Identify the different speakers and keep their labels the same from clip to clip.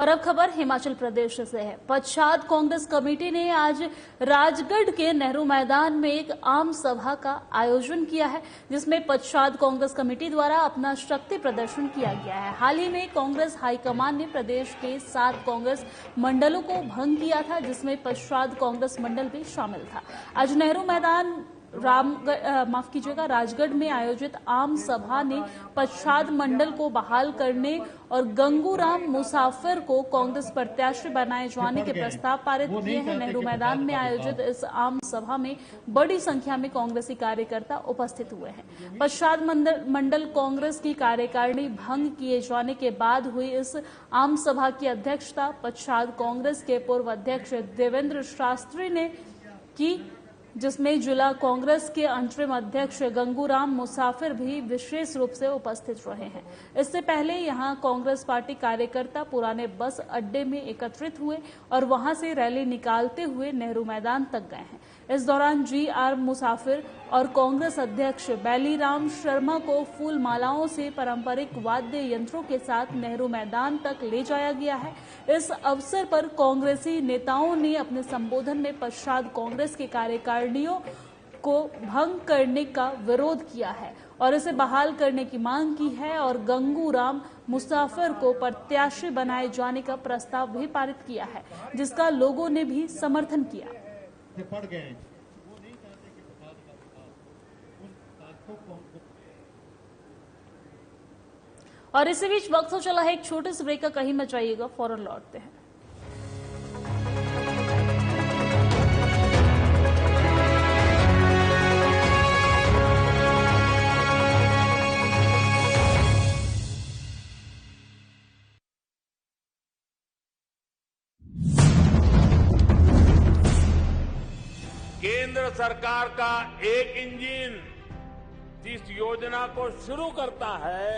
Speaker 1: और अब खबर हिमाचल प्रदेश से है। पच्छाद कांग्रेस कमेटी ने आज राजगढ़ के नेहरू मैदान में एक आम सभा का आयोजन किया है, जिसमें पच्छाद कांग्रेस कमेटी द्वारा अपना शक्ति प्रदर्शन किया गया है। हाल ही में कांग्रेस हाईकमान ने प्रदेश के 7 कांग्रेस मंडलों को भंग किया था, जिसमें पच्छाद कांग्रेस मंडल भी शामिल था। आज नेहरू मैदान राजगढ़ में आयोजित आम सभा ने पच्छाद मंडल को बहाल करने और गंगूराम मुसाफिर को कांग्रेस प्रत्याशी बनाए जाने के प्रस्ताव पारित किए हैं। नेहरू मैदान में आयोजित इस आम सभा में बड़ी संख्या में कांग्रेसी कार्यकर्ता उपस्थित हुए हैं। पच्छाद मंडल कांग्रेस की कार्यकारिणी भंग किए जाने के बाद हुई इस आम सभा की अध्यक्षता पच्छाद कांग्रेस के पूर्व अध्यक्ष देवेंद्र शास्त्री ने की, जिसमें जिला कांग्रेस के अंतरिम अध्यक्ष गंगूराम मुसाफिर भी विशेष रूप से उपस्थित रहे हैं। इससे पहले यहां कांग्रेस पार्टी कार्यकर्ता पुराने बस अड्डे में एकत्रित हुए और वहां से रैली निकालते हुए नेहरू मैदान तक गए हैं। इस दौरान GR मुसाफिर और कांग्रेस अध्यक्ष बैलीराम शर्मा को फूल मालाओं से पारंपरिक वाद्य यंत्रों के साथ नेहरू मैदान तक ले जाया गया है। इस अवसर पर कांग्रेसी नेताओं ने अपने संबोधन में पच्छाद कांग्रेस के कार्यकारिणियों को भंग करने का विरोध किया है और इसे बहाल करने की मांग की है और गंगूराम मुसाफिर को प्रत्याशी बनाए जाने का प्रस्ताव भी पारित किया है, जिसका लोगों ने भी समर्थन किया। और इसी बीच वक्त हो चला है एक छोटे से ब्रेक का, कहीं मत जाइएगा, फौरन लौटते हैं।
Speaker 2: केंद्र सरकार का एक इंजन जिस योजना को शुरू करता है,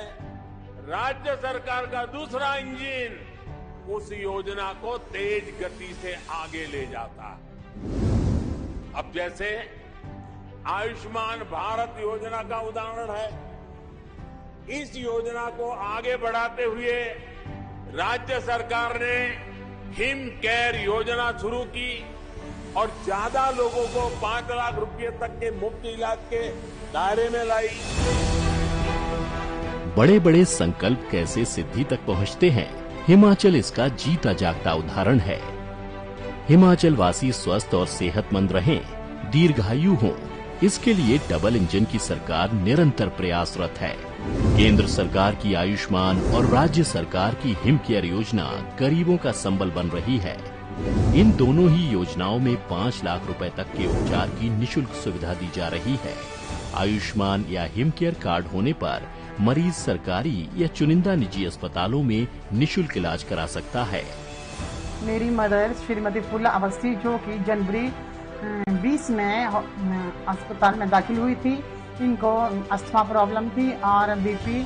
Speaker 2: राज्य सरकार का दूसरा इंजन उस योजना को तेज गति से आगे ले जाता है। अब जैसे आयुष्मान भारत योजना का उदाहरण है, इस योजना को आगे बढ़ाते हुए राज्य सरकार ने हिम केयर योजना शुरू की और ज्यादा लोगों को 5 लाख रुपए तक के मुफ्त इलाज के दायरे में लाई।
Speaker 3: बड़े बड़े संकल्प कैसे सिद्धि तक पहुंचते हैं, हिमाचल इसका जीता जागता उदाहरण है। हिमाचल वासी स्वस्थ और सेहतमंद रहें, दीर्घायु हों, इसके लिए डबल इंजन की सरकार निरंतर प्रयासरत है। केंद्र सरकार की आयुष्मान और राज्य सरकार की हिम केयर योजना गरीबों का संबल बन रही है। इन दोनों ही योजनाओं में 5 लाख रुपए तक के उपचार की निशुल्क सुविधा दी जा रही है। आयुष्मान या हिम केयर कार्ड होने पर मरीज सरकारी या चुनिंदा निजी अस्पतालों में निशुल्क इलाज करा सकता है।
Speaker 4: मेरी मदर श्रीमती फूला अवस्थी, जो कि जनवरी 20 में अस्पताल में दाखिल हुई थी, इनको अस्थमा प्रॉब्लम थी और BP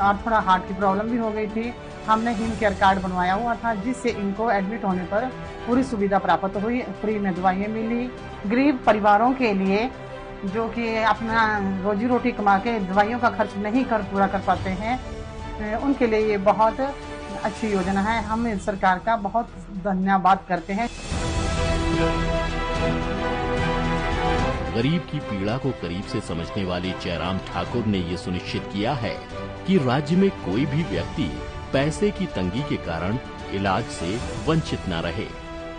Speaker 4: और थोड़ा हार्ट की प्रॉब्लम भी हो गई थी। हमने हिम केयर कार्ड बनवाया हुआ था, जिससे इनको एडमिट होने पर पूरी सुविधा प्राप्त हुई, फ्री में दवाइयाँ मिली। गरीब परिवारों के लिए जो कि अपना रोजी रोटी कमा के दवाइयों का खर्च नहीं पूरा कर पाते हैं, उनके लिए ये बहुत अच्छी योजना है। हम इस सरकार का बहुत धन्यवाद करते हैं।
Speaker 3: गरीब की पीड़ा को करीब से समझने वाले जयराम ठाकुर ने ये सुनिश्चित किया है कि राज्य में कोई भी व्यक्ति पैसे की तंगी के कारण इलाज से वंचित न रहे।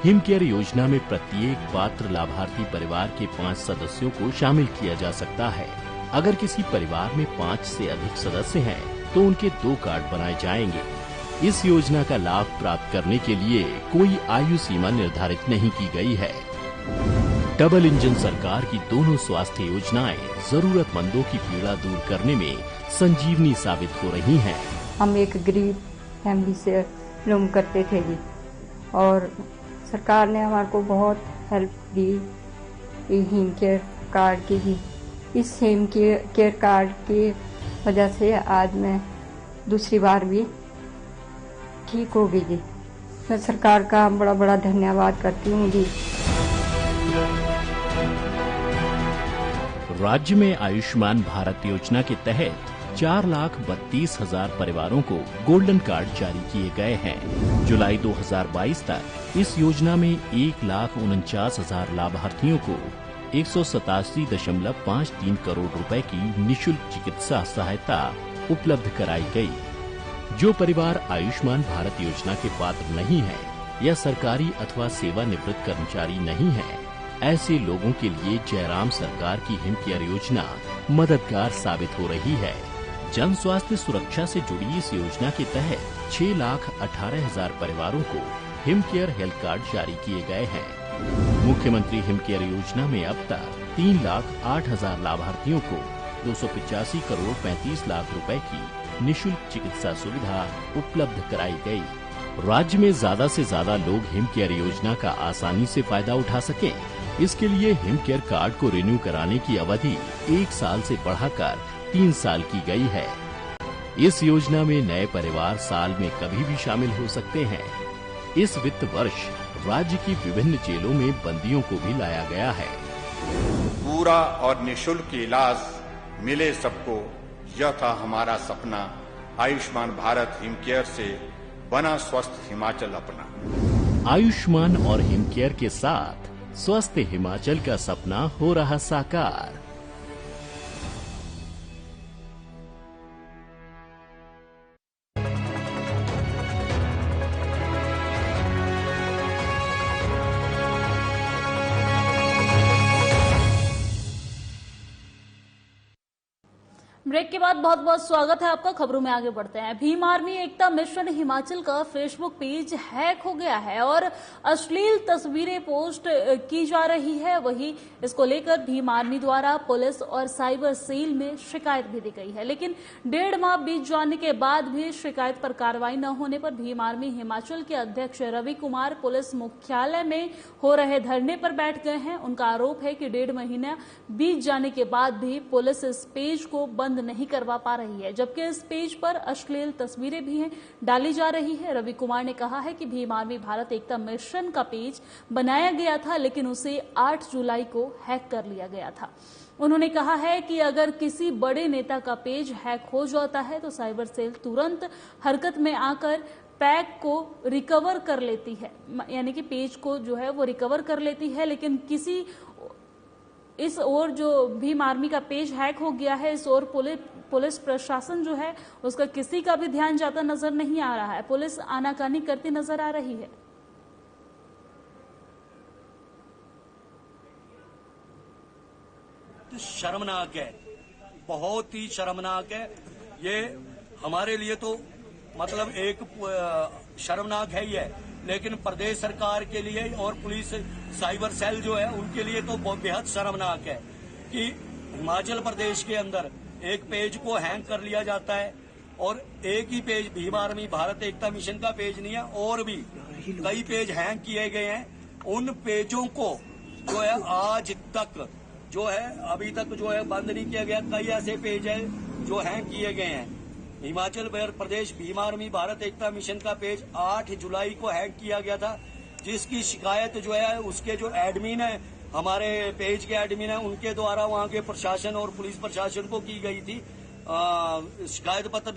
Speaker 3: हिम केयर योजना में प्रत्येक पात्र लाभार्थी परिवार के 5 सदस्यों को शामिल किया जा सकता है। अगर किसी परिवार में 5 से अधिक सदस्य हैं, तो उनके 2 कार्ड बनाए जाएंगे। इस योजना का लाभ प्राप्त करने के लिए कोई आयु सीमा निर्धारित नहीं की गई है। डबल इंजन सरकार की दोनों स्वास्थ्य योजनाएं जरूरतमंदों की पीड़ा दूर करने में संजीवनी साबित हो रही हैं।
Speaker 5: हम एक गरीब फैमिली से बिलोंग करते थे जी, और सरकार ने हमारे को बहुत हेल्प दी हिम केयर कार्ड की जी। इस हिम केयर कार्ड की वजह से आज मैं दूसरी बार भी ठीक हो गई जी। मैं सरकार का बड़ा बड़ा धन्यवाद करती हूँ जी।
Speaker 3: राज्य में आयुष्मान भारत योजना के तहत 4,32,000 परिवारों को गोल्डन कार्ड जारी किए गए हैं। जुलाई 2022 तक इस योजना में 1,49,000 लाभार्थियों को 187.53 करोड़ रुपए की निःशुल्क चिकित्सा सहायता उपलब्ध कराई गई। जो परिवार आयुष्मान भारत योजना के पात्र नहीं है या सरकारी अथवा सेवानिवृत्त कर्मचारी नहीं है, ऐसे लोगों के लिए जयराम सरकार की हिम केयर योजना मददगार साबित हो रही है। जन स्वास्थ्य सुरक्षा से जुड़ी इस योजना के तहत 6,18,000 परिवारों को हिम केयर हेल्थ कार्ड जारी किए गए हैं। मुख्यमंत्री हिम केयर योजना में अब तक 3,08,000 लाभार्थियों को 285 करोड़ 35 लाख रुपए की निःशुल्क चिकित्सा सुविधा उपलब्ध कराई गई। राज्य में ज्यादा से ज्यादा लोग हिम केयर योजना का आसानी से फायदा उठा सकें, इसके लिए हिम केयर कार्ड को रिन्यू कराने की अवधि 1 साल से बढ़ाकर 3 साल की गई है। इस योजना में नए परिवार साल में कभी भी शामिल हो सकते हैं। इस वित्त वर्ष राज्य की विभिन्न जेलों में बंदियों को भी लाया गया है।
Speaker 6: पूरा और निःशुल्क इलाज मिले सबको, यह था हमारा सपना। आयुष्मान भारत हिम केयर से बना स्वस्थ हिमाचल अपना।
Speaker 3: आयुष्मान और हिम केयर के साथ स्वस्थ हिमाचल का सपना हो रहा साकार।
Speaker 1: ब्रेक के बाद बहुत बहुत स्वागत है आपका। खबरों में आगे बढ़ते हैं। भीम आर्मी एकता मिशन हिमाचल का फेसबुक पेज हैक हो गया है और अश्लील तस्वीरें पोस्ट की जा रही है। वहीं इसको लेकर भीम आर्मी द्वारा पुलिस और साइबर सेल में शिकायत भी दी गई है, लेकिन 1.5 माह बीत जाने के बाद भी शिकायत पर कार्रवाई न होने पर भीम आर्मी हिमाचल के अध्यक्ष रवि कुमार पुलिस मुख्यालय में हो रहे धरने पर बैठ गए हैं। उनका आरोप है कि 1.5 महीना बीत जाने के बाद भी पुलिस इस पेज को बंद नहीं करवा पा रही है, जबकि इस पेज पर अश्लील तस्वीरें भी डाली जा रही है। रवि कुमार ने कहा है कि भीम आर्मी भारत एकता मिशन का पेज बनाया गया था, लेकिन उसे 8 जुलाई को हैक कर लिया गया था। उन्होंने कहा है कि अगर किसी बड़े नेता का पेज हैक हो जाता है तो साइबर सेल तुरंत हरकत में आकर पैक को रिकवर कर लेती है, यानी कि पेज को जो है वो रिकवर कर लेती है। लेकिन किसी इस ओर जो भीम आर्मी का पेज हैक हो गया है, इस ओर पुलिस प्रशासन जो है उसका किसी का भी ध्यान जाता नजर नहीं आ रहा है। पुलिस आनाकानी करती नजर आ रही है।
Speaker 7: शर्मनाक है, बहुत ही शर्मनाक है। ये हमारे लिए तो मतलब एक शर्मनाक है ही है, लेकिन प्रदेश सरकार के लिए और पुलिस साइबर सेल जो है उनके लिए तो बहुत बेहद शर्मनाक है कि हिमाचल प्रदेश के अंदर एक पेज को हैंग कर लिया जाता है। और एक ही पेज भीम आर्मी भारत एकता मिशन का पेज नहीं है, और भी कई पेज हैंग किए गए हैं। उन पेजों को जो है आज तक जो है अभी तक जो है बंद नहीं किया गया। कई ऐसे पेज है जो हैंग किए गए हैं। हिमाचल प्रदेश भीम आर्मी भारत एकता मिशन का पेज 8 जुलाई को हैक किया गया था, जिसकी शिकायत जो है उसके जो एडमिन है, हमारे पेज के एडमिन है, उनके द्वारा वहां के प्रशासन और पुलिस प्रशासन को की गई थी। शिकायत पत्र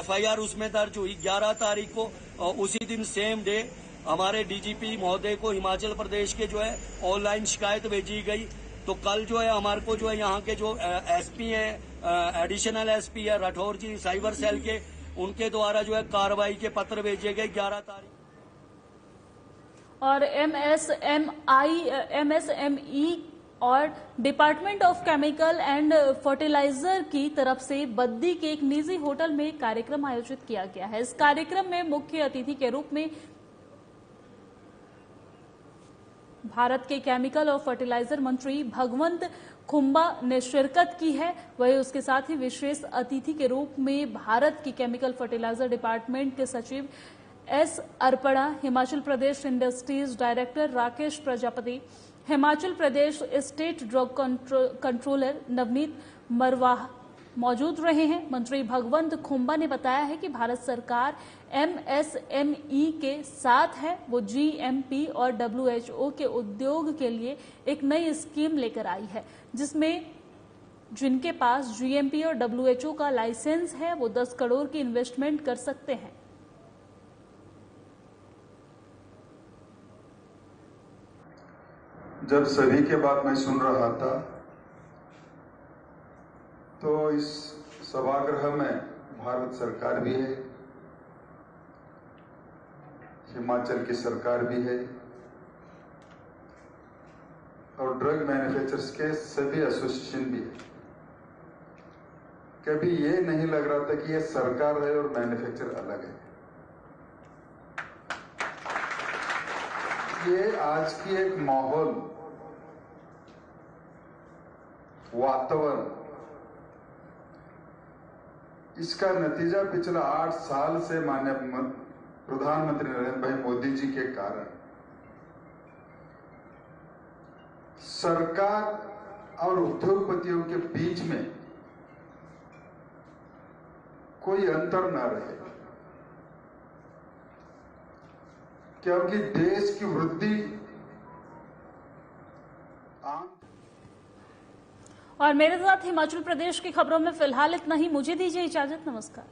Speaker 7: FIR उसमें दर्ज हुई 11 तारीख को। उसी दिन सेम डे हमारे DGP महोदय को हिमाचल प्रदेश के जो है ऑनलाइन शिकायत भेजी गई। तो कल जो है हमारे को जो है यहाँ के जो SP हैं, एडिशनल SP है राठौर जी साइबर सेल के, उनके द्वारा जो है कार्रवाई के पत्र भेजे गए 11 तारीख।
Speaker 1: और MSME और department of chemical and fertiliser की तरफ से बद्दी के एक निजी होटल में कार्यक्रम आयोजित किया गया है। इस कार्यक्रम में मुख्य अतिथि के रूप में भारत के केमिकल और फर्टिलाइजर मंत्री भगवंत खुम्बा ने शिरकत की है। वही उसके साथ ही विशेष अतिथि के रूप में भारत की केमिकल फर्टिलाइजर डिपार्टमेंट के सचिव S Arpana, Himachal Pradesh industries director Rakesh Prajapati, Himachal Pradesh state drug controller Navneet Marwah मौजूद रहे हैं। मंत्री भगवंत खुम्बा ने बताया है कि भारत सरकार MSME के साथ है। वो GMP और WHO के उद्योग के लिए एक नई स्कीम लेकर आई है, जिसमें जिनके पास GMP और WHO का लाइसेंस है वो 10 करोड़ की इन्वेस्टमेंट कर सकते हैं।
Speaker 8: जब सभी के बात मैं सुन रहा था तो इस सभागृह में भारत सरकार भी है, हिमाचल की सरकार भी है और ड्रग मैन्युफैक्चरर्स के सभी एसोसिएशन भी है। कभी ये नहीं लग रहा था कि ये सरकार है और मैन्युफैक्चरर अलग है। ये आज की एक माहौल, वातावरण, इसका नतीजा पिछला 8 साल से माननीय प्रधानमंत्री नरेंद्र भाई मोदी जी के कारण सरकार और उद्योगपतियों के बीच में कोई अंतर न रहे, क्योंकि देश की वृद्धि
Speaker 1: और मेरे साथ हिमाचल प्रदेश की खबरों में फिलहाल इतना ही। मुझे दीजिए इजाजत। नमस्कार।